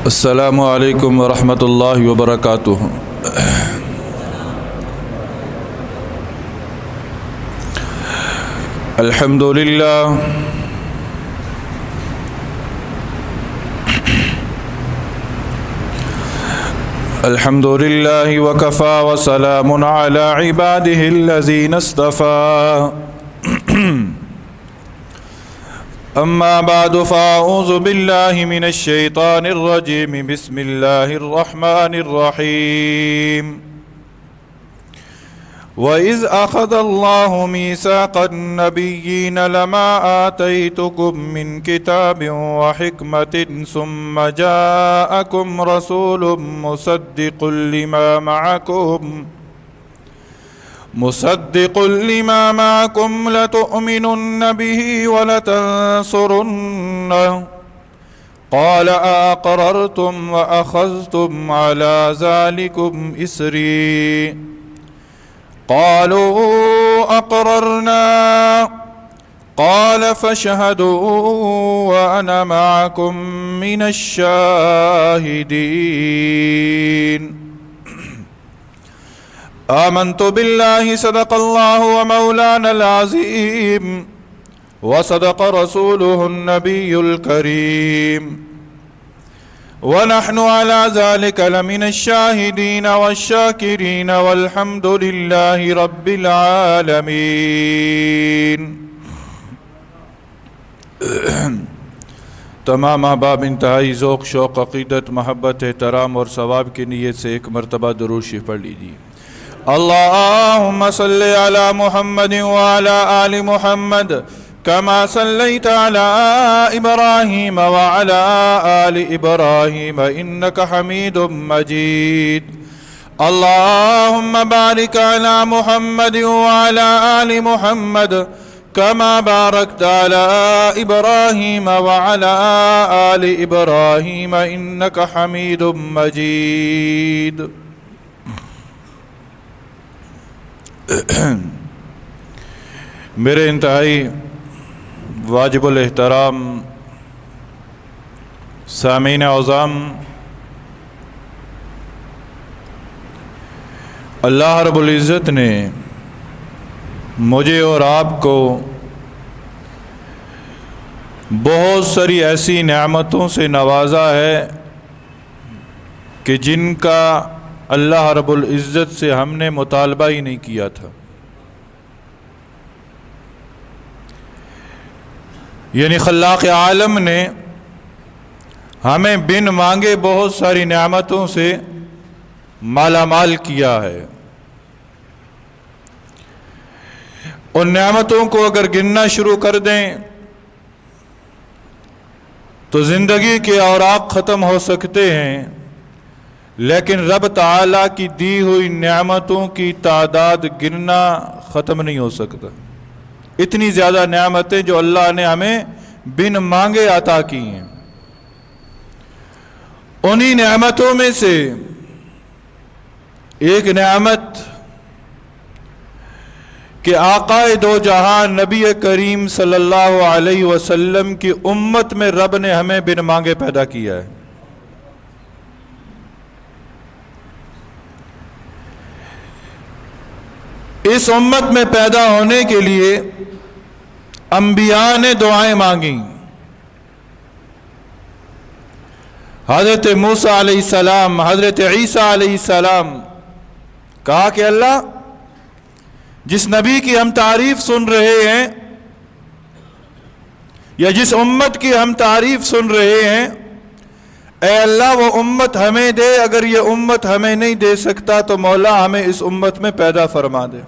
السلام علیکم ورحمۃ اللہ وبرکاتہ۔ الحمد للہ الحمد للہ وکفی وسلام علی عبادہ الذین اصطفی اما بعد فاعوذ باللہ من الشیطان الرجیم بسم اللہ الرحمن الرحیم وَإِذْ أَخَذَ اللَّهُ مِيثَاقَ النَّبِيِّينَ لَمَا آتَيْتُكُم مِّن كِتَابٍ وَحِكْمَةٍ ثُمَّ جَاءَكُمْ رَسُولٌ مُصَدِّقٌ لِّمَا مَعَكُمْ لَتُؤْمِنُنَّ بِهِ وَلَتَنصُرُنَّهُ قَالَ أَأَقْرَرْتُمْ وَأَخَذْتُمْ عَلَى ذَلِكُمْ إِصْرِي قالوا أقررنا قال فاشهدوا وأنا معكم من الشاهدين آمنت بالله صدق الله ومولانا العظيم وصدق رسوله النبي الكريم ونحن على ذلك لمن الشاهدين والشاكرين والحمد لله رب العالمين۔ تمام احباب انتہائی ذوق شوق عقیدت محبت احترام اور ثواب کی نیت سے ایک مرتبہ درود شریف پڑھ لیجیے۔ اللهم صل على محمد وعلى آل محمد كما صليت على إبراهيم وعلى آل إبراهيم إنك حميد مجيد۔ اللهم بارك على محمد وعلى آل محمد كما باركت على إبراهيم وعلى آل إبراهيم إنك حميد مجيد۔ میرے انتہائی واجب الاحترام سامعین اعظم، اللہ رب العزت نے مجھے اور آپ کو بہت ساری ایسی نعمتوں سے نوازا ہے کہ جن کا اللہ رب العزت سے ہم نے مطالبہ ہی نہیں کیا تھا۔ یعنی خلاق عالم نے ہمیں بن مانگے بہت ساری نعمتوں سے مالا مال کیا ہے۔ ان نعمتوں کو اگر گننا شروع کر دیں تو زندگی کے اوراق ختم ہو سکتے ہیں، لیکن رب تعالیٰ کی دی ہوئی نعمتوں کی تعداد گننا ختم نہیں ہو سکتا۔ اتنی زیادہ نعمتیں جو اللہ نے ہمیں بن مانگے عطا کی ہیں۔ انہی نعمتوں میں سے ایک نعمت کہ آقا دو جہاں نبی کریم صلی اللہ علیہ وسلم کی امت میں رب نے ہمیں بن مانگے پیدا کیا ہے۔ اس امت میں پیدا ہونے کے لیے انبیاء نے دعائیں مانگیں۔ حضرت موسیٰ علیہ السلام، حضرت عیسیٰ علیہ السلام کہا کہ اللہ، جس نبی کی ہم تعریف سن رہے ہیں یا جس امت کی ہم تعریف سن رہے ہیں، اے اللہ وہ امت ہمیں دے، اگر یہ امت ہمیں نہیں دے سکتا تو مولا ہمیں اس امت میں پیدا فرما دے۔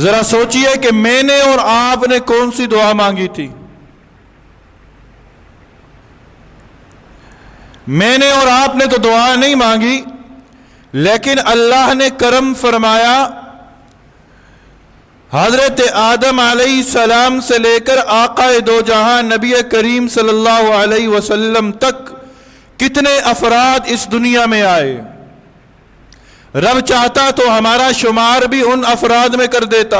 ذرا سوچئے کہ میں نے اور آپ نے کون سی دعا مانگی تھی؟ میں نے اور آپ نے تو دعا نہیں مانگی، لیکن اللہ نے کرم فرمایا، حضرت آدم علیہ السلام سے لے کر آقا دو جہاں نبی کریم صلی اللہ علیہ وسلم تک کتنے افراد اس دنیا میں آئے۔ رب چاہتا تو ہمارا شمار بھی ان افراد میں کر دیتا۔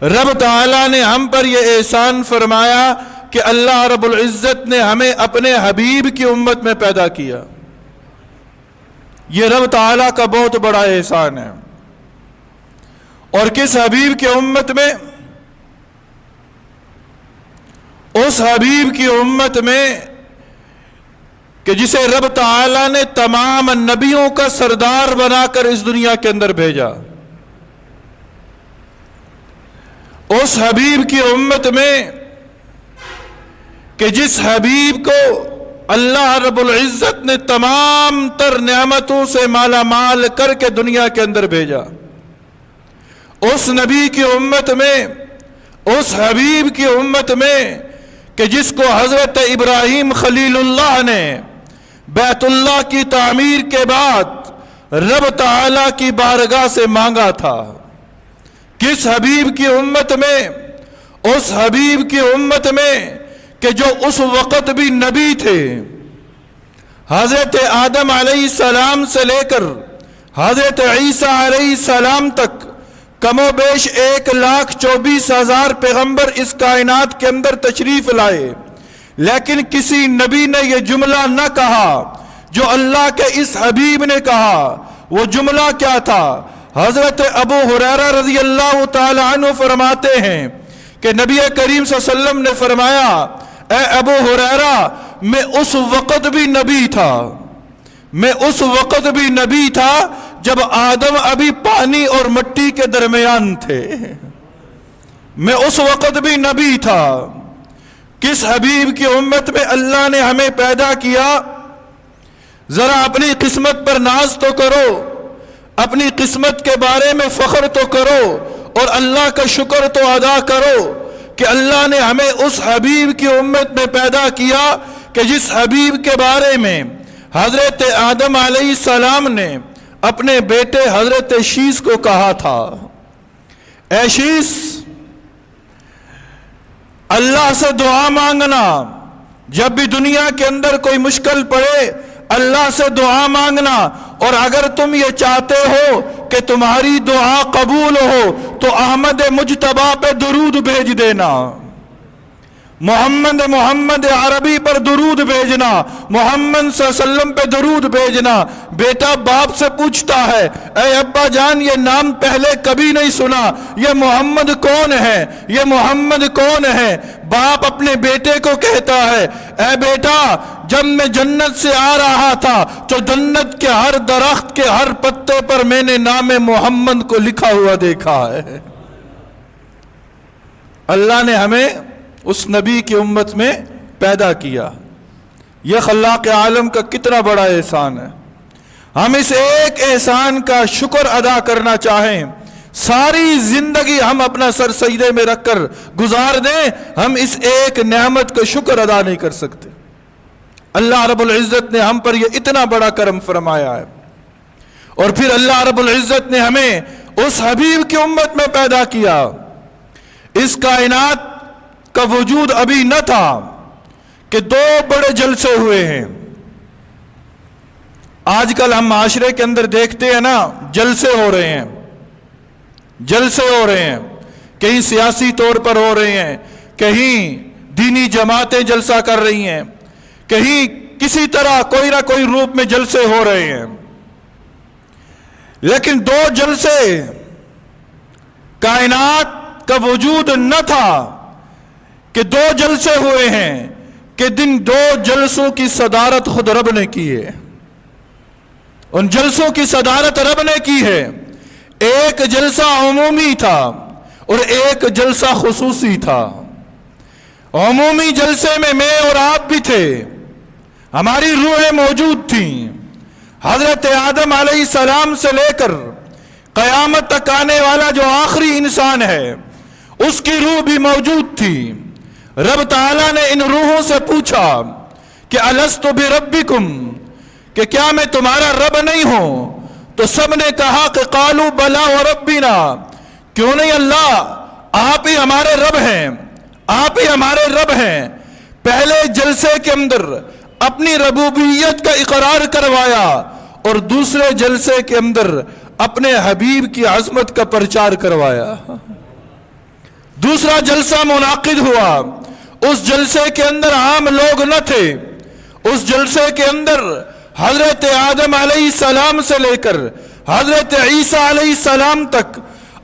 رب تعالیٰ نے ہم پر یہ احسان فرمایا کہ اللہ رب العزت نے ہمیں اپنے حبیب کی امت میں پیدا کیا. یہ رب تعالیٰ کا بہت بڑا احسان ہے. اور کس حبیب کی امت میں؟ اس حبیب کی امت میں کہ جسے رب تعالیٰ نے تمام نبیوں کا سردار بنا کر اس دنیا کے اندر بھیجا. اس حبیب کی امت میں کہ جس حبیب کو اللہ رب العزت نے تمام تر نعمتوں سے مالا مال کر کے دنیا کے اندر بھیجا. اس نبی کی امت میں، اس حبیب کی امت میں کہ جس کو حضرت ابراہیم خلیل اللہ نے بیت اللہ کی تعمیر کے بعد رب تعالیٰ کی بارگاہ سے مانگا تھا. کس حبیب کی امت میں؟ اس حبیب کی امت میں کہ جو اس وقت بھی نبی تھے. حضرت آدم علیہ السلام سے لے کر حضرت عیسیٰ علیہ السلام تک کم و بیش 1,24,000 پیغمبر اس کائنات کے اندر تشریف لائے، لیکن کسی نبی نے یہ جملہ نہ کہا جو اللہ کے اس حبیب نے کہا. وہ جملہ کیا تھا؟ حضرت ابو ہریرہ رضی اللہ تعالی عنہ فرماتے ہیں کہ نبی کریم صلی اللہ علیہ وسلم نے فرمایا، اے ابو ہریرہ، میں اس وقت بھی نبی تھا، میں اس وقت بھی نبی تھا جب آدم ابھی پانی اور مٹی کے درمیان تھے. میں اس وقت بھی نبی تھا. کس حبیب کی امت میں اللہ نے ہمیں پیدا کیا؟ ذرا اپنی قسمت پر ناز تو کرو، اپنی قسمت کے بارے میں فخر تو کرو، اور اللہ کا شکر تو ادا کرو کہ اللہ نے ہمیں اس حبیب کی امت میں پیدا کیا کہ جس حبیب کے بارے میں حضرت آدم علیہ السلام نے اپنے بیٹے حضرت شیس کو کہا تھا، اے شیس، اللہ سے دعا مانگنا. جب بھی دنیا کے اندر کوئی مشکل پڑے اللہ سے دعا مانگنا، اور اگر تم یہ چاہتے ہو کہ تمہاری دعا قبول ہو تو احمد مجتبیٰ پہ درود بھیج دینا، محمد عربی پر درود بھیجنا، محمد صلی اللہ علیہ وسلم پہ درود بھیجنا. بیٹا باپ سے پوچھتا ہے، اے ابا جان، یہ نام پہلے کبھی نہیں سنا، یہ محمد کون ہے، یہ محمد کون ہے؟ باپ اپنے بیٹے کو کہتا ہے، اے بیٹا، جب میں جنت سے آ رہا تھا تو جنت کے ہر درخت کے ہر پتے پر میں نے نام محمد کو لکھا ہوا دیکھا ہے. اللہ نے ہمیں اس نبی کی امت میں پیدا کیا. یہ خلاق عالم کا کتنا بڑا احسان ہے. ہم اس ایک احسان کا شکر ادا کرنا چاہیں، ساری زندگی ہم اپنا سر سجدے میں رکھ کر گزار دیں، ہم اس ایک نعمت کا شکر ادا نہیں کر سکتے. اللہ رب العزت نے ہم پر یہ اتنا بڑا کرم فرمایا ہے. اور پھر اللہ رب العزت نے ہمیں اس حبیب کی امت میں پیدا کیا. اس کائنات کا وجود ابھی نہ تھا کہ 2 بڑے جلسے ہوئے ہیں. آج کل ہم معاشرے کے اندر دیکھتے ہیں نا، جلسے ہو رہے ہیں، جلسے ہو رہے ہیں، کہیں سیاسی طور پر ہو رہے ہیں، کہیں دینی جماعتیں جلسہ کر رہی ہیں، کہیں کسی طرح کوئی نہ کوئی روپ میں جلسے ہو رہے ہیں. لیکن 2 جلسے کائنات کا وجود نہ تھا کہ 2 جلسے ہوئے ہیں کہ 2 جلسوں کی صدارت خود رب نے کی ہے. ان جلسوں کی صدارت رب نے کی ہے. ایک جلسہ عمومی تھا اور ایک جلسہ خصوصی تھا. عمومی جلسے میں اور آپ بھی تھے، ہماری روحیں موجود تھیں. حضرت آدم علیہ السلام سے لے کر قیامت تک آنے والا جو آخری انسان ہے اس کی روح بھی موجود تھی. رب تعالیٰ نے ان روحوں سے پوچھا کہ الستُ بربکم، کہ کیا میں تمہارا رب نہیں ہوں؟ تو سب نے کہا کہ قالوا بلا وربنا، کیوں نہیں اللہ، آپ ہی ہمارے رب ہیں، آپ ہی ہمارے رب ہیں. پہلے جلسے کے اندر اپنی ربوبیت کا اقرار کروایا اور دوسرے جلسے کے اندر اپنے حبیب کی عظمت کا پرچار کروایا. دوسرا جلسہ منعقد ہوا، اس جلسے کے اندر عام لوگ نہ تھے، اس جلسے کے اندر حضرت آدم علیہ السلام سے لے کر حضرت عیسیٰ علیہ السلام تک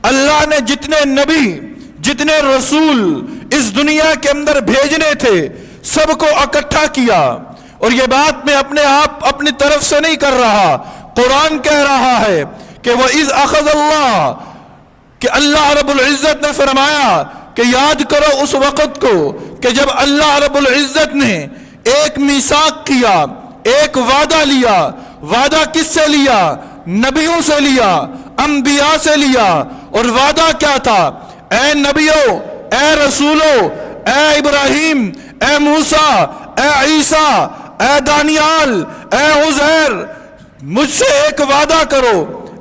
اللہ نے جتنے نبی جتنے رسول اس دنیا کے اندر بھیجنے تھے سب کو اکٹھا کیا. اور یہ بات میں اپنے آپ اپنی طرف سے نہیں کر رہا، قرآن کہہ رہا ہے کہ وَإِذْ أَخَذَ اللَّهُ، کہ اللہ رب العزت نے فرمایا کہ یاد کرو اس وقت کو کہ جب اللہ رب العزت نے ایک میثاق کیا، ایک وعدہ لیا. وعدہ کس سے لیا؟ نبیوں سے لیا، انبیاء سے لیا. اور وعدہ کیا تھا؟ اے نبیوں، اے رسولوں، اے ابراہیم، اے موسیٰ، اے عیسیٰ، اے دانیال، اے عزیر، مجھ سے ایک وعدہ کرو.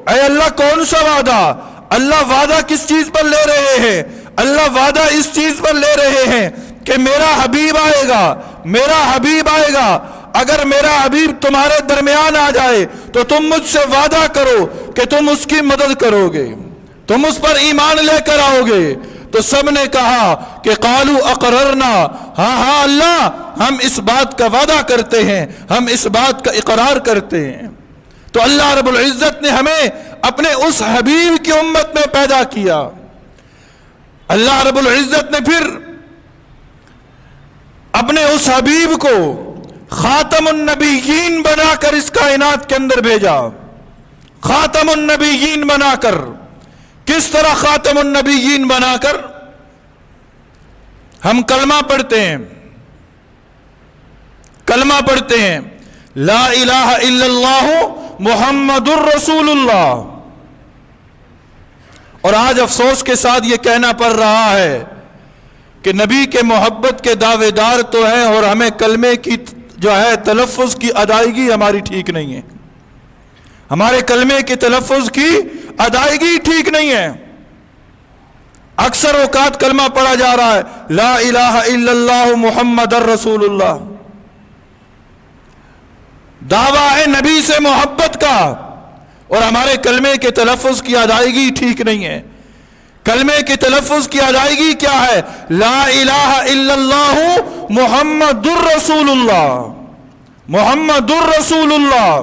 اے اللہ کون سا وعدہ؟ اللہ وعدہ کس چیز پر لے رہے ہیں؟ اللہ وعدہ اس چیز پر لے رہے ہیں کہ میرا حبیب آئے گا، میرا حبیب آئے گا. اگر میرا حبیب تمہارے درمیان آ جائے تو تم مجھ سے وعدہ کرو کہ تم اس کی مدد کرو گے، تم اس پر ایمان لے کر آؤ گے. تو سب نے کہا کہ قالوا اقررنا، ہاں ہاں اللہ ہم اس بات کا وعدہ کرتے ہیں، ہم اس بات کا اقرار کرتے ہیں. تو اللہ رب العزت نے ہمیں اپنے اس حبیب کی امت میں پیدا کیا. اللہ رب العزت نے پھر اپنے اس حبیب کو خاتم النبیین بنا کر اس کائنات کے اندر بھیجا. خاتم النبیین بنا کر. کس طرح خاتم النبیین بنا کر؟ ہم کلمہ پڑھتے ہیں، کلمہ پڑھتے ہیں لا الہ الا اللہ محمد الرسول اللہ. اور آج افسوس کے ساتھ یہ کہنا پڑ رہا ہے کہ نبی کے محبت کے دعوے دار تو ہیں اور ہمیں کلمے کی جو ہے تلفظ کی ادائیگی ہماری ٹھیک نہیں ہے، ہمارے کلمے کے تلفظ کی ادائیگی ٹھیک نہیں ہے. اکثر اوقات کلمہ پڑھا جا رہا ہے لا الہ الا اللہ محمد الرسول اللہ، دعویٰ ہے نبی سے محبت کا، اور ہمارے کلمے کے تلفظ کی ادائیگی ٹھیک نہیں ہے. کلمے کے تلفظ کی ادائیگی کیا ہے؟ لا الہ الا اللہ محمد الرسول اللہ، محمد الرسول اللہ.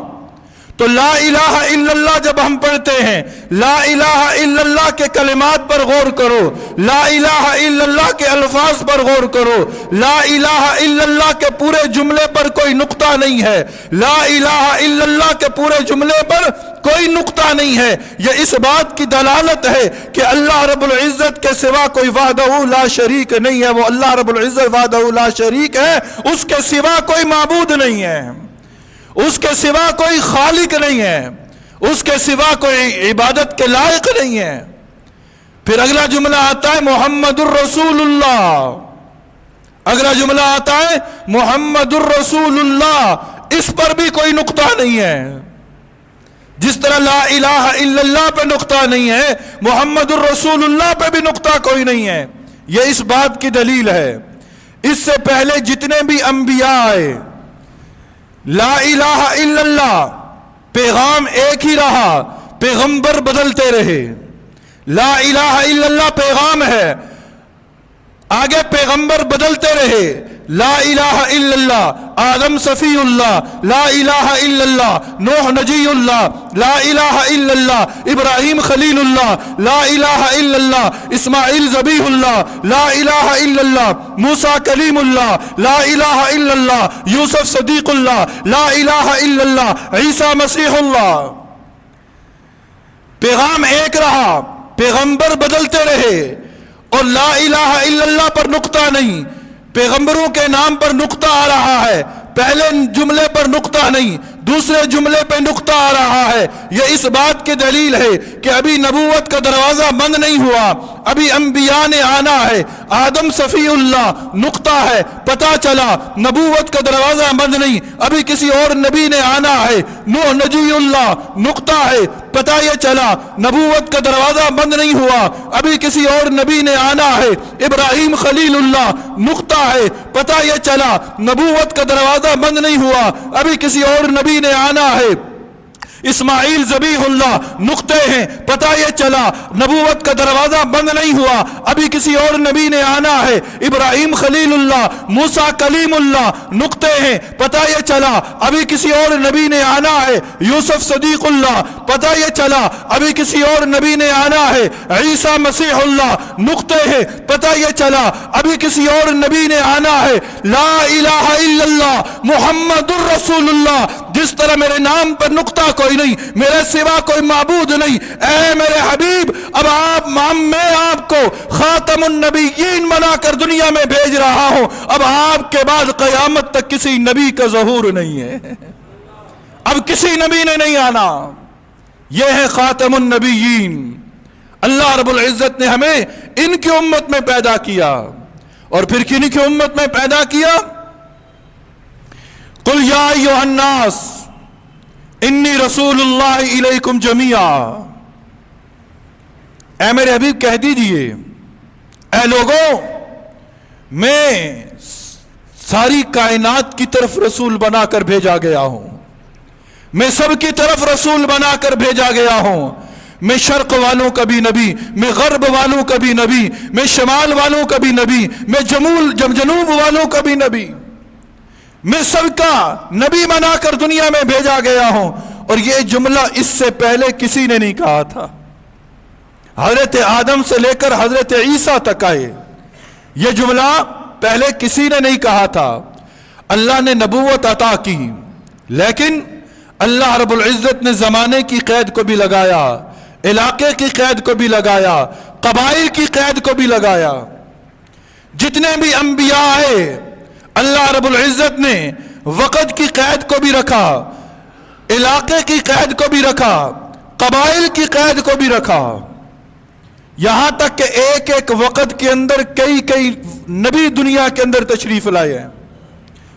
تو لا الہ الا اللہ جب ہم پڑھتے ہیں، لا الہ الا اللہ کے کلمات پر غور کرو، لا الہ الا اللہ کے الفاظ پر غور کرو. لا الہ الا اللہ کے پورے جملے پر کوئی نقطہ نہیں ہے، لا الہ الا اللہ کے پورے جملے پر کوئی نقطہ نہیں ہے. یہ اس بات کی دلالت ہے کہ اللہ رب العزت کے سوا کوئی وحدہ لا شریک نہیں ہے. وہ اللہ رب العزت وحدہ لا شریک ہے، اس کے سوا کوئی معبود نہیں ہے، اس کے سوا کوئی خالق نہیں ہے، اس کے سوا کوئی عبادت کے لائق نہیں ہے. پھر اگلا جملہ آتا ہے محمد الرسول اللہ، اگلا جملہ آتا ہے محمد الرسول اللہ. اس پر بھی کوئی نقطہ نہیں ہے. جس طرح لا الہ الا اللہ پہ نقطہ نہیں ہے، محمد الرسول اللہ پہ بھی نقطہ کوئی نہیں ہے. یہ اس بات کی دلیل ہے اس سے پہلے جتنے بھی انبیاء آئے، لا الہ الا اللہ پیغام ایک ہی رہا، پیغمبر بدلتے رہے. لا الہ الا اللہ پیغام ہے، آگے پیغمبر بدلتے رہے. لا الہ الا اللہ آدم صفی اللہ، لا الہ الا اللہ نوح نجی اللہ، لا الہ الا اللہ ابراہیم خلیل اللہ، لا الہ الا اللہ اسماعیل ذبیح اللہ، لا الہ الا اللہ موسیٰ کلیم اللہ، لا الہ الا اللہ یوسف صدیق اللہ، لا الہ الا اللہ عیسیٰ مسیح اللہ. پیغام ایک رہا، پیغمبر بدلتے رہے، اور لا الہ الا اللہ پر نقطہ نہیں. پیغمبروں کے نام پر نقطہ آ رہا ہے، پہلے جملے پر نقطہ نہیں، دوسرے جملے پہ نقطہ آ رہا ہے. یہ اس بات کی دلیل ہے کہ ابھی نبوت کا دروازہ بند نہیں ہوا، ابھی انبیاء نے آنا ہے. آدم صفی اللہ نقطہ ہے، پتہ چلا نبوت کا دروازہ بند نہیں، ابھی کسی اور نبی نے آنا ہے. نوح نجی اللہ نقطہ ہے، پتہ یہ چلا نبوت کا دروازہ بند نہیں ہوا، ابھی کسی اور نبی نے آنا ہے. ابراہیم خلیل اللہ نقطہ ہے، پتہ یہ چلا نبوت کا دروازہ بند نہیں ہوا، ابھی کسی اور نبی نے آنا ہے. اسماعیل ذبیح اللہ نقطے ہیں، پتہ یہ چلا نبوت کا دروازہ بند نہیں ہوا، ابھی کسی اور نبی نے آنا ہے۔ ابراہیم خلیل اللہ، موسیٰ کلیم اللہ نقطے ہیں، پتہ یہ چلا ابھی کسی اور نبی نے آنا ہے۔ یوسف صدیق اللہ، پتہ یہ چلا ابھی کسی اور نبی نے آنا ہے۔ عیسیٰ مسیح اللہ نقطے ہیں، پتہ یہ چلا ابھی کسی اور نبی نے آنا ہے۔ لا الہ الا اللہ محمد الرسول اللہ، جس طرح میرے نام پر نقطہ کوئی نہیں، میرے سوا کوئی معبود نہیں، اے میرے حبیب اب میں آپ کو خاتم النبیین بنا کر دنیا میں بھیج رہا ہوں، اب آپ کے بعد قیامت تک کسی نبی کا ظہور نہیں ہے، اب کسی نبی نے نہیں آنا۔ یہ ہے خاتم النبیین۔ اللہ رب العزت نے ہمیں ان کی امت میں پیدا کیا، اور پھر کنی کی امت میں پیدا کیا؟ قل یا ایھا الناس انی رسول اللہ الیکم جمیعا، اے میرے حبیب کہہ دیجئے اے لوگوں، میں ساری کائنات کی طرف رسول بنا کر بھیجا گیا ہوں، میں سب کی طرف رسول بنا کر بھیجا گیا ہوں، میں شرق والوں کا بھی نبی، میں غرب والوں کا بھی نبی، میں شمال والوں کا بھی نبی، میں جنوب والوں کا بھی نبی، میں سب کا نبی بنا کر دنیا میں بھیجا گیا ہوں۔ اور یہ جملہ اس سے پہلے کسی نے نہیں کہا تھا، حضرت آدم سے لے کر حضرت عیسیٰ تک آئے، یہ جملہ پہلے کسی نے نہیں کہا تھا۔ اللہ نے نبوت عطا کی، لیکن اللہ رب العزت نے زمانے کی قید کو بھی لگایا، علاقے کی قید کو بھی لگایا، قبائل کی قید کو بھی لگایا۔ جتنے بھی انبیاء آئے اللہ رب العزت نے وقت کی قید کو بھی رکھا، علاقے کی قید کو بھی رکھا، قبائل کی قید کو بھی رکھا، یہاں تک کہ ایک ایک وقت کے اندر کئی نبی دنیا کے اندر تشریف لائے ہیں۔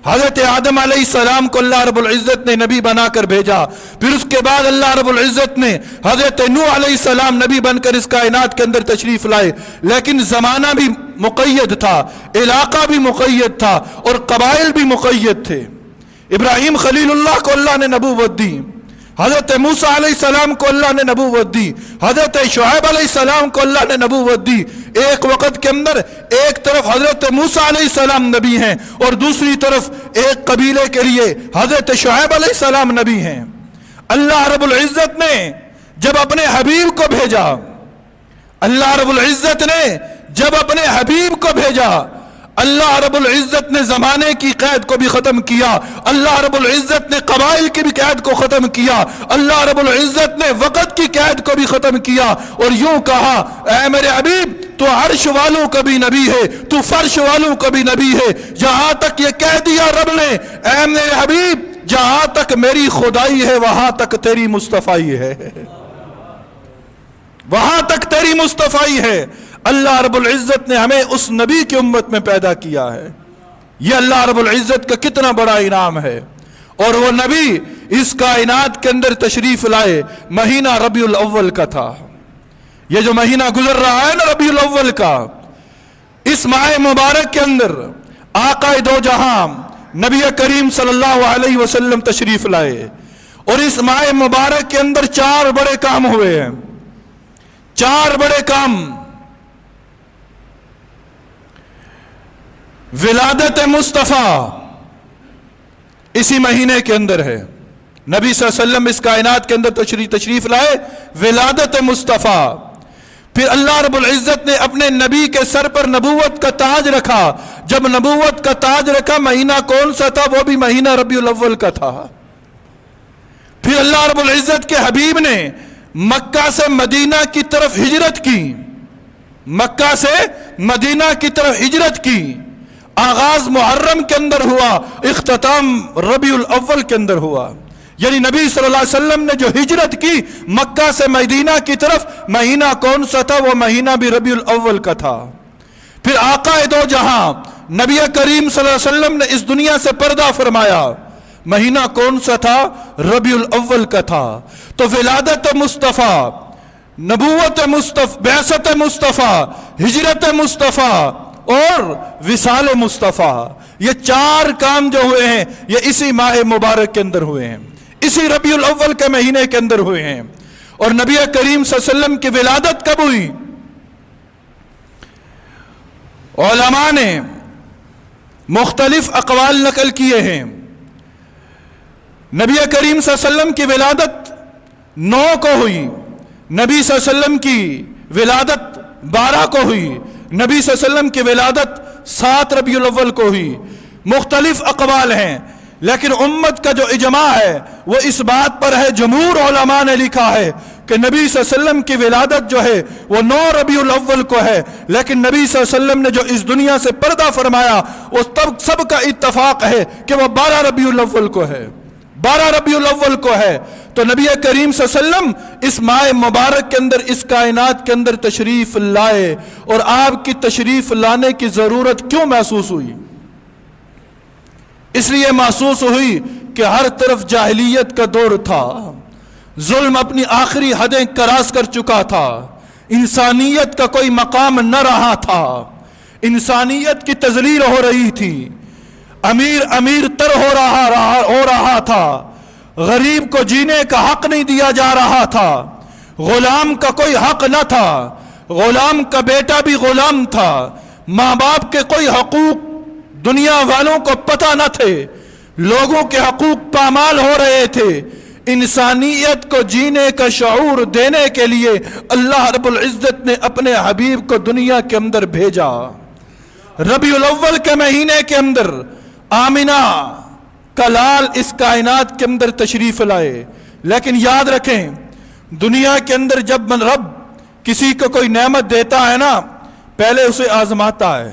حضرت آدم علیہ السلام کو اللہ رب العزت نے نبی بنا کر بھیجا، پھر اس کے بعد اللہ رب العزت نے حضرت نوح علیہ السلام نبی بن کر اس کائنات کے اندر تشریف لائے، لیکن زمانہ بھی مقید تھا، علاقہ بھی مقید تھا، اور قبائل بھی مقید تھے۔ ابراہیم خلیل اللہ کو اللہ نے نبوت دی، حضرت موسیٰ علیہ السلام کو اللہ نے نبوت دی، حضرت شعیب علیہ السلام کو اللہ نے نبوت دی۔ ایک وقت کے اندر ایک طرف حضرت موسیٰ علیہ السلام نبی ہیں، اور دوسری طرف ایک قبیلے کے لیے حضرت شعیب علیہ السلام نبی ہیں۔ اللہ رب العزت نے جب اپنے حبیب کو بھیجا، اللہ رب العزت نے جب اپنے حبیب کو بھیجا، اللہ رب العزت نے زمانے کی قید کو بھی ختم کیا، اللہ رب العزت نے قبائل کی بھی قید کو ختم کیا، اللہ رب العزت نے وقت کی قید کو بھی ختم کیا، اور یوں کہا اے میرے حبیب تو عرش والوں کا بھی نبی ہے، تو فرش والوں کا بھی نبی ہے۔ جہاں تک یہ کہہ دیا رب نے اے میرے حبیب جہاں تک میری خدائی ہے وہاں تک تیری مصطفائی ہے، وہاں تک تیری مصطفیٰ ہے۔ اللہ رب العزت نے ہمیں اس نبی کی امت میں پیدا کیا ہے، یہ اللہ رب العزت کا کتنا بڑا انعام ہے۔ اور وہ نبی اس کائنات کے اندر تشریف لائے مہینہ ربیع الاول کا تھا۔ یہ جو مہینہ گزر رہا ہے نا ربیع الاول کا، اس ماہ مبارک کے اندر آقا دو جہاں نبی کریم صلی اللہ علیہ وسلم تشریف لائے، اور اس ماہ مبارک کے اندر 4 بڑے کام ہوئے ہیں، 4 بڑے کام۔ ولادت مصطفیٰ اسی مہینے کے اندر ہے، نبی صلی اللہ علیہ وسلم اس کائنات کے اندر تشریف لائے، ولادت مصطفیٰ۔ پھر اللہ رب العزت نے اپنے نبی کے سر پر نبوت کا تاج رکھا، جب نبوت کا تاج رکھا مہینہ کون سا تھا؟ وہ بھی مہینہ ربیع الاول کا تھا۔ پھر اللہ رب العزت کے حبیب نے مکہ سے مدینہ کی طرف ہجرت کی، مکہ سے مدینہ کی طرف ہجرت کی، آغاز محرم کے اندر ہوا، اختتام ربیع الاول کے اندر ہوا۔ یعنی نبی صلی اللہ علیہ وسلم نے جو ہجرت کی مکہ سے مدینہ کی طرف، مہینہ کون سا تھا؟ وہ مہینہ بھی ربیع الاول کا تھا۔ پھر آقا دو جہاں نبی کریم صلی اللہ علیہ وسلم نے اس دنیا سے پردہ فرمایا، مہینہ کون سا تھا؟ ربیع الاول کا تھا۔ تو ولادت مصطفیٰ، نبوت مصطفیٰ، بعثت مصطفیٰ، ہجرت مصطفیٰ اور وصال مصطفیٰ، یہ 4 کام جو ہوئے ہیں یہ اسی ماہ مبارک کے اندر ہوئے ہیں۔ اسی ربیع الاول کے مہینے کے اندر ہوئے ہیں۔ اور نبی کریم صلی اللہ علیہ وسلم کی ولادت کب ہوئی؟ علماء نے مختلف اقوال نقل کیے ہیں۔ نبی کریم صلی اللہ علیہ وسلم کی ولادت 9 کو ہوئی، نبی صلی اللہ علیہ وسلم کی ولادت 12 کو ہوئی، نبی صلی اللہ علیہ وسلم کی ولادت 7 ربیع الاول کو ہوئی۔ مختلف اقوال ہیں، لیکن امت کا جو اجماع ہے وہ اس بات پر ہے، جمہور علماء نے لکھا ہے کہ نبی صلی اللہ علیہ وسلم کی ولادت جو ہے وہ 9 ربیع الاول کو ہے، لیکن نبی صلی اللہ علیہ وسلم نے جو اس دنیا سے پردہ فرمایا وہ تب سب کا اتفاق ہے کہ وہ 12 ربیع الاول کو ہے، 12 ربیع الاول کو ہے۔ تو نبی کریم صلی اللہ علیہ وسلم اس ماہ مبارک کے اندر، اس کائنات کے اندر تشریف لائے، اور آپ کی تشریف لانے کی ضرورت کیوں محسوس ہوئی؟ اس لیے محسوس ہوئی کہ ہر طرف جاہلیت کا دور تھا، ظلم اپنی آخری حدیں کراس کر چکا تھا، انسانیت کا کوئی مقام نہ رہا تھا، انسانیت کی تذلیل ہو رہی تھی، امیر تر ہو رہا تھا، غریب کو جینے کا حق نہیں دیا جا رہا تھا، غلام کا کوئی حق نہ تھا، غلام کا بیٹا بھی غلام تھا، ماں باپ کے کوئی حقوق دنیا والوں کو پتہ نہ تھے، لوگوں کے حقوق پامال ہو رہے تھے۔ انسانیت کو جینے کا شعور دینے کے لیے اللہ رب العزت نے اپنے حبیب کو دنیا کے اندر بھیجا۔ ربیع الاول کے مہینے کے اندر آمنہ کا لال اس کائنات کے اندر تشریف لائے۔ لیکن یاد رکھیں، دنیا کے اندر جب رب کسی کو کوئی نعمت دیتا ہے نا، پہلے اسے آزماتا ہے۔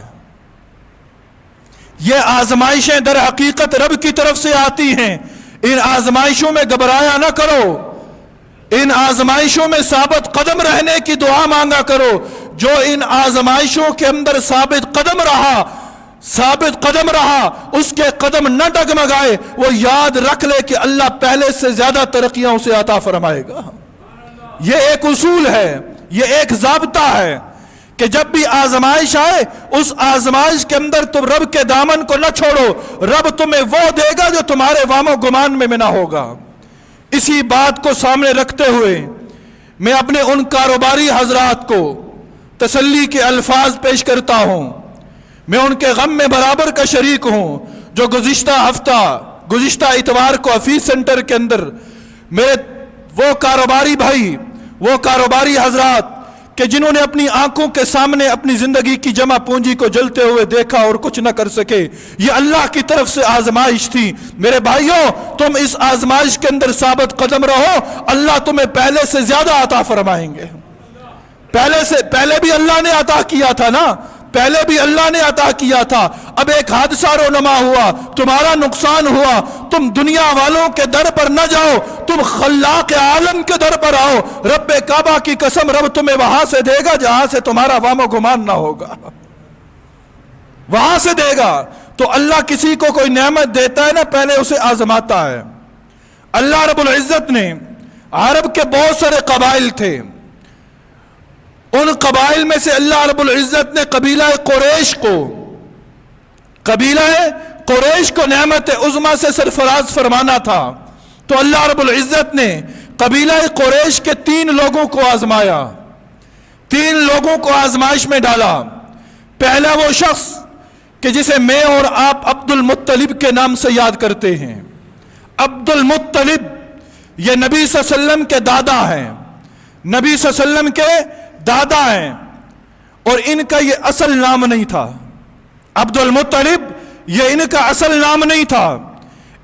یہ آزمائشیں در حقیقت رب کی طرف سے آتی ہیں، ان آزمائشوں میں گھبرایا نہ کرو، ان آزمائشوں میں ثابت قدم رہنے کی دعا مانگا کرو۔ جو ان آزمائشوں کے اندر ثابت قدم رہا اس کے قدم نہ ڈگمگائے، وہ یاد رکھ لے کہ اللہ پہلے سے زیادہ ترقیاں اسے عطا فرمائے گا۔ یہ ایک اصول ہے، یہ ایک ضابطہ ہے کہ جب بھی آزمائش آئے اس آزمائش کے اندر تم رب کے دامن کو نہ چھوڑو، رب تمہیں وہ دے گا جو تمہارے وام و گمان میں نہ ہوگا۔ اسی بات کو سامنے رکھتے ہوئے میں اپنے ان کاروباری حضرات کو تسلی کے الفاظ پیش کرتا ہوں، میں ان کے غم میں برابر کا شریک ہوں، جو گزشتہ اتوار کو حفیظ سینٹر کے اندر میرے وہ کاروباری بھائی، وہ کاروباری حضرات کہ جنہوں نے اپنی آنکھوں کے سامنے اپنی زندگی کی جمع پونجی کو جلتے ہوئے دیکھا اور کچھ نہ کر سکے، یہ اللہ کی طرف سے آزمائش تھی۔ میرے بھائیوں، تم اس آزمائش کے اندر ثابت قدم رہو، اللہ تمہیں پہلے سے زیادہ عطا فرمائیں گے۔ پہلے بھی اللہ نے عطا کیا تھا نا، پہلے بھی اللہ نے عطا کیا تھا۔ اب ایک حادثہ رونما ہوا، تمہارا نقصان ہوا، تم دنیا والوں کے در پر نہ جاؤ، تم خلاق عالم کے در پر آؤ۔ رب کعبہ کی قسم، رب تمہیں وہاں سے دے گا جہاں سے تمہارا وام و گمان نہ ہوگا، وہاں سے دے گا۔ تو اللہ کسی کو کوئی نعمت دیتا ہے نا، پہلے اسے آزماتا ہے۔ اللہ رب العزت نے، عرب کے بہت سارے قبائل تھے، ان قبائل میں سے اللہ رب العزت نے قبیلہ قریش کو نعمت عظمیٰ سے سرفراز فرمانا تھا، تو اللہ رب العزت نے قبیلہ قریش کے 3 لوگوں کو آزمایا، 3 لوگوں کو آزمائش میں ڈالا۔ پہلا وہ شخص کہ جسے میں اور آپ عبد المطلب کے نام سے یاد کرتے ہیں۔ عبد المطلب یہ نبی صلی اللہ علیہ وسلم کے دادا ہیں، نبی صلی اللہ علیہ وسلم کے دادا ہیں، اور ان کا یہ اصل نام نہیں تھا۔ عبد المطلب یہ ان کا اصل نام نہیں تھا،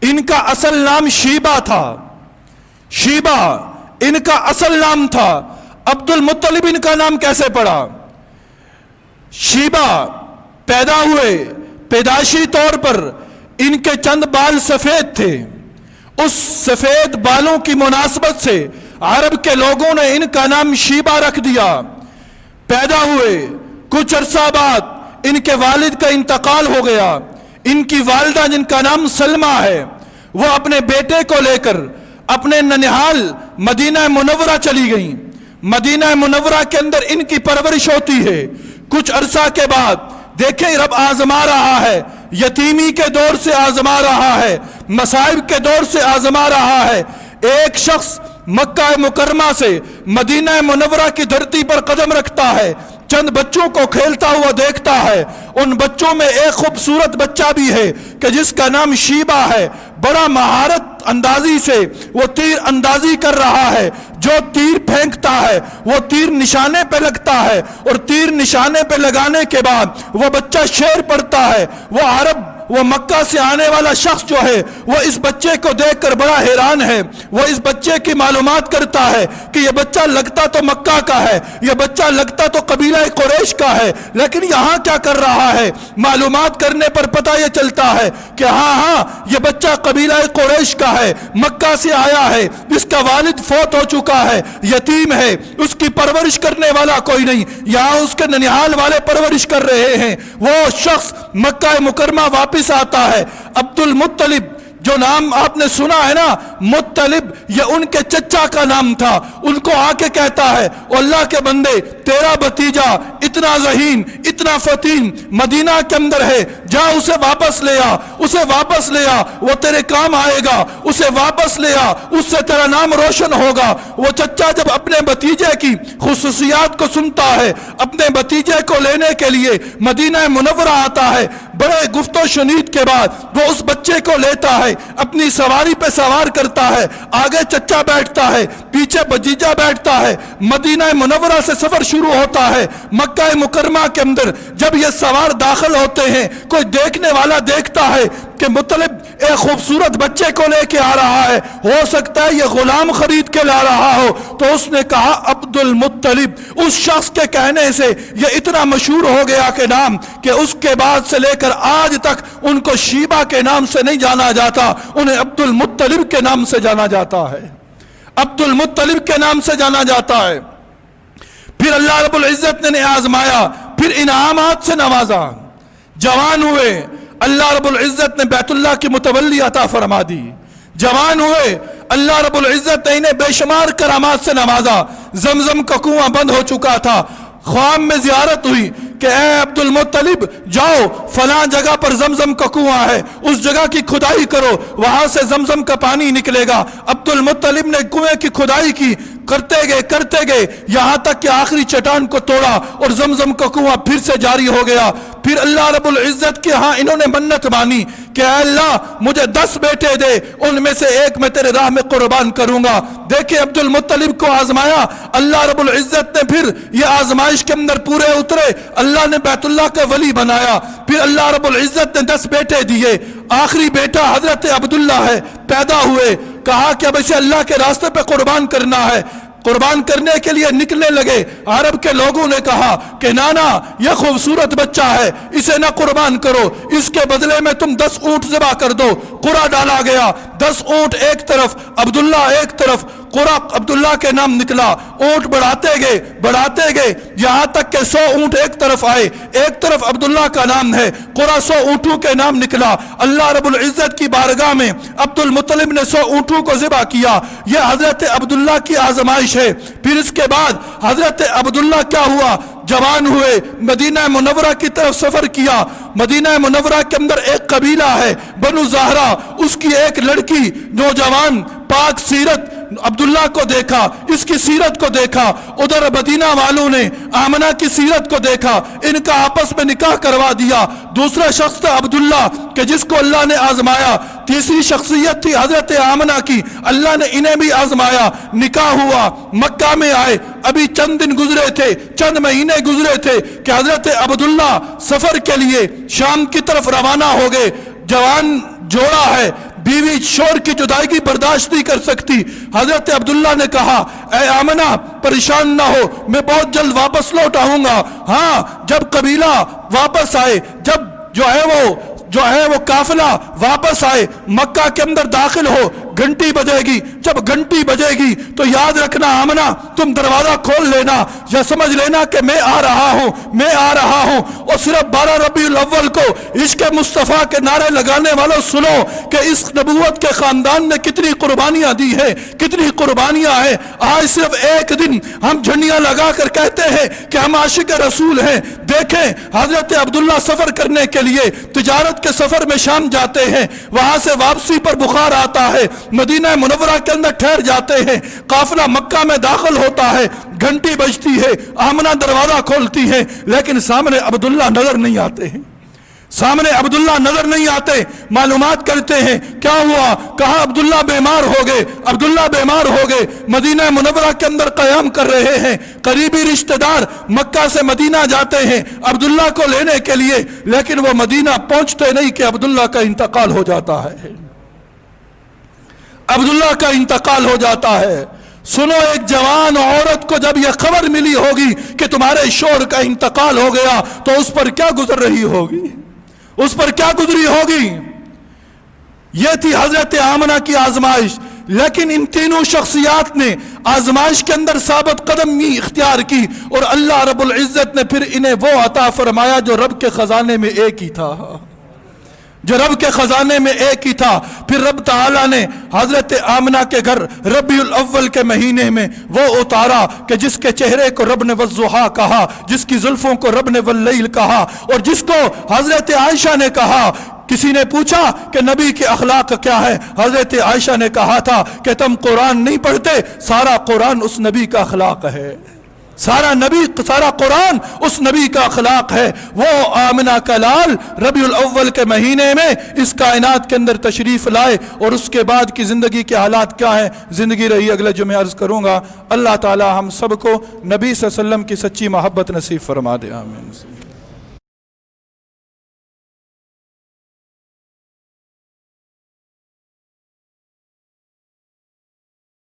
ان کا اصل نام شیبہ تھا، شیبہ ان کا اصل نام تھا۔ عبد المطلب ان کا نام کیسے پڑا؟ شیبہ پیدا ہوئے، پیدائشی طور پر ان کے چند بال سفید تھے، اس سفید بالوں کی مناسبت سے عرب کے لوگوں نے ان کا نام شیبہ رکھ دیا۔ پیدا ہوئے، کچھ عرصہ بعد ان کے والد کا انتقال ہو گیا۔ ان کی والدہ جن کا نام سلمہ ہے، وہ اپنے بیٹے کو لے کر اپنے ننہال مدینہ منورہ چلی گئیں۔ مدینہ منورہ کے اندر ان کی پرورش ہوتی ہے۔ کچھ عرصہ کے بعد دیکھیں رب آزما رہا ہے، یتیمی کے دور سے آزما رہا ہے، مصائب کے دور سے آزما رہا ہے۔ ایک شخص مکہ مکرمہ سے مدینہ منورہ کی دھرتی پر قدم رکھتا ہے، چند بچوں کو کھیلتا ہوا دیکھتا ہے۔ ان بچوں میں ایک خوبصورت بچہ بھی ہے کہ جس کا نام شیبہ ہے۔ بڑا مہارت اندازی سے وہ تیر اندازی کر رہا ہے۔ جو تیر پھینکتا ہے وہ تیر نشانے پہ لگتا ہے، اور تیر نشانے پہ لگانے کے بعد وہ بچہ شعر پڑھتا ہے۔ وہ مکہ سے آنے والا شخص جو ہے وہ اس بچے کو دیکھ کر بڑا حیران ہے۔ وہ اس بچے کی معلومات کرتا ہے کہ یہ بچہ لگتا تو مکہ کا ہے، یہ بچہ لگتا تو قبیلہ قریش کا ہے، لیکن یہاں کیا کر رہا ہے؟ معلومات کرنے پر پتہ یہ چلتا ہے کہ ہاں یہ بچہ قبیلہ قریش کا ہے، مکہ سے آیا ہے، اس کا والد فوت ہو چکا ہے، یتیم ہے، اس کی پرورش کرنے والا کوئی نہیں، یہاں اس کے ننیحال والے پرورش کر رہے ہیں۔ وہ شخص مکہ مکرمہ واپس آتا ہے۔ عبد المطلب جو نام آپ نے سنا ہے نا، مطلب یہ ان کے چچا کا نام تھا۔ ان کو آ کے کہتا ہے اللہ کے بندے، تیرا بھتیجا اتنا ذہین اتنا فتین مدینہ کے اندر ہے، جا اسے واپس لے آ، اسے واپس لے آ، وہ تیرے کام آئے گا، اسے واپس لے آ، اس سے تیرا نام روشن ہوگا۔ وہ چچا جب اپنے بھتیجے کی خصوصیات کو سنتا ہے، اپنے بھتیجے کو لینے کے لیے مدینہ منورہ آتا ہے، بڑے گفت و شنید کے بعد وہ اس بچے کو لیتا ہے، اپنی سواری پہ سوار کرتا ہے، آگے چچا بیٹھتا ہے، پیچھے بھتیجا بیٹھتا ہے۔ مدینہ منورہ سے سفر شروع ہوتا ہے۔ مکہ مکرمہ کے اندر جب یہ سوار داخل ہوتے ہیں، کوئی دیکھنے والا دیکھتا ہے کہ مطلب ایک خوبصورت بچے کو لے کے آ رہا ہے، ہو سکتا ہے یہ غلام خرید کے لا رہا ہو، تو اس نے کہا عبد المطلب۔ اس شخص کے کہنے سے یہ اتنا مشہور ہو گیا کہ نام کہ اس کے بعد سے لے کر آج تک ان کو شیبہ کے نام سے نہیں جانا جاتا، انہیں عبد المطلب کے نام سے جانا جاتا ہے، عبد المطلب کے نام سے جانا جاتا ہے۔ پھر اللہ رب العزت نے آزمایا، پھر انعامات سے نوازا، جوان ہوئے، اللہ رب العزت نے بیت اللہ کی متولی عطا فرما دی۔ جوان ہوئے، اللہ رب العزت نے انہیں بے شمار کرامات سے نوازا۔ زمزم کا کنواں بند ہو چکا تھا، خواب میں زیارت ہوئی کہ اے عبد المطلب جاؤ فلاں جگہ پر زمزم کا کنواں ہے، اس جگہ کی کھدائی کرو، وہاں سے زمزم کا پانی نکلے گا۔ عبد المطلب نے کنویں کی کھدائی کی، کرتے گئے یہاں تک کہ آخری چٹان کو توڑا اور زمزم کا کنواں پھر سے جاری ہو گیا۔ پھر اللہ رب العزت کے ہاں انہوں نے منت مانی کہ اے اللہ مجھے 10 بیٹے دے، ان میں سے ایک میں تیرے راہ میں قربان کروں گا۔ دیکھیں عبد المطلب کو آزمایا اللہ رب العزت نے، پھر یہ آزمائش کے اندر پورے اترے، اللہ نے بیت اللہ کا ولی بنایا۔ پھر اللہ رب العزت نے 10 بیٹے دیے، آخری بیٹا حضرت عبداللہ ہے، پیدا ہوئے، کہا کہ اب اسے اللہ کے راستے پہ قربان کرنا ہے۔ قربان کرنے کے لیے نکلنے لگے، عرب کے لوگوں نے کہا کہ نانا یہ خوبصورت بچہ ہے، اسے نہ قربان کرو، اس کے بدلے میں تم 10 اونٹ ذبح کر دو۔ قرہ ڈالا گیا، 10 اونٹ ایک طرف، عبداللہ ایک طرف، قرہ عبداللہ کے نام نکلا۔ اونٹ بڑھاتے گئے یہاں تک کہ 100 اونٹ ایک طرف آئے، ایک طرف عبداللہ کا نام ہے، قرہ 100 اونٹوں کے نام نکلا۔ اللہ رب العزت کی بارگاہ میں عبد المطلب نے 100 اونٹوں کو ذبح کیا۔ یہ حضرت عبداللہ کی آزمائش ہے۔ پھر اس کے بعد حضرت عبداللہ کیا ہوا؟ جوان ہوئے، مدینہ منورہ کی طرف سفر کیا۔ مدینہ منورہ کے اندر ایک قبیلہ ہے بنو زہرہ، اس کی ایک لڑکی نوجوان پاک سیرت عبداللہ کو دیکھا، اس کی سیرت کو دیکھا، ادھر مدینہ والوں نے آمنہ کی سیرت کو دیکھا، ان کا آپس میں نکاح کروا دیا۔ دوسرا شخص تھا عبداللہ کہ جس کو اللہ نے آزمایا۔ تیسری شخصیت تھی حضرت آمنہ کی، اللہ نے انہیں بھی آزمایا، نکاح ہوا، مکہ میں آئے۔ ابھی چند دن گزرے تھے، چند مہینے گزرے تھے کہ حضرت عبداللہ سفر کے لیے شام کی طرف روانہ ہو گئے۔ جوان جوڑا ہے، بیوی شور کی جدائیگی برداشت نہیں کر سکتی۔ حضرت عبداللہ نے کہا اے آمنہ پریشان نہ ہو، میں بہت جلد واپس لوٹ آؤں گا۔ ہاں جب قبیلہ واپس آئے، جب جو ہے وہ قافلہ واپس آئے، مکہ کے اندر داخل ہو، گھنٹی بجے گی۔ جب گھنٹی بجے گی تو یاد رکھنا آمنہ، تم دروازہ کھول لینا یا سمجھ لینا کہ میں آ رہا ہوں۔ اور صرف 12 ربیع الاول کو عشق مصطفیٰ کے نعرے لگانے والوں سنو کہ اس نبوت کے خاندان نے کتنی قربانیاں دی ہیں، کتنی قربانیاں ہیں۔ آج صرف ایک دن ہم جھنڈیاں لگا کر کہتے ہیں کہ ہم عاشق رسول ہیں۔ دیکھیں حضرت عبداللہ سفر کرنے کے لیے تجارت کے سفر میں شام جاتے ہیں، وہاں سے واپسی پر بخار آتا ہے، مدینہ منورہ کے اندر ٹھہر جاتے ہیں، قافلہ مکہ میں داخل ہوتا ہے، گھنٹی بجتی ہے، آمنہ دروازہ کھولتی ہے، لیکن سامنے عبداللہ نظر نہیں آتے ہیں، سامنے عبداللہ نظر نہیں آتے۔ معلومات کرتے ہیں کیا ہوا، کہا عبداللہ بیمار ہو گئے، عبداللہ بیمار ہو گئے، مدینہ منورہ کے اندر قیام کر رہے ہیں، قریبی رشتہ دار مکہ سے مدینہ جاتے ہیں عبداللہ کو لینے کے لیے، لیکن وہ مدینہ پہنچتے نہیں کہ عبداللہ کا انتقال ہو جاتا ہے، عبداللہ کا انتقال ہو جاتا ہے۔ سنو، ایک جوان عورت کو جب یہ خبر ملی ہوگی کہ تمہارے شوہر کا انتقال ہو گیا تو اس پر کیا گزر رہی ہوگی، اس پر کیا گزری ہوگی۔ یہ تھی حضرت آمنہ کی آزمائش، لیکن ان تینوں شخصیات نے آزمائش کے اندر ثابت قدمی اختیار کی، اور اللہ رب العزت نے پھر انہیں وہ عطا فرمایا جو رب کے خزانے میں ایک ہی تھا، جو رب کے خزانے میں ایک ہی تھا۔ پھر رب تعالیٰ نے حضرت آمنہ کے گھر ربیع الاول کے مہینے میں وہ اتارا کہ جس کے چہرے کو رب نے والضحیٰ کہا، جس کی زلفوں کو رب نے واللیل کہا، اور جس کو حضرت عائشہ نے کہا۔ کسی نے پوچھا کہ نبی کے اخلاق کیا ہے، حضرت عائشہ نے کہا تھا کہ تم قرآن نہیں پڑھتے، سارا قرآن اس نبی کا اخلاق ہے، سارا قرآن اس نبی کا اخلاق ہے۔ وہ آمنہ کا لال ربیع الاول کے مہینے میں اس کائنات کے اندر تشریف لائے، اور اس کے بعد کی زندگی کے حالات کیا ہیں، زندگی رہی اگلے جمعے عرض کروں گا۔ اللہ تعالی ہم سب کو نبی صلی اللہ علیہ وسلم کی سچی محبت نصیب فرما دے، آمین۔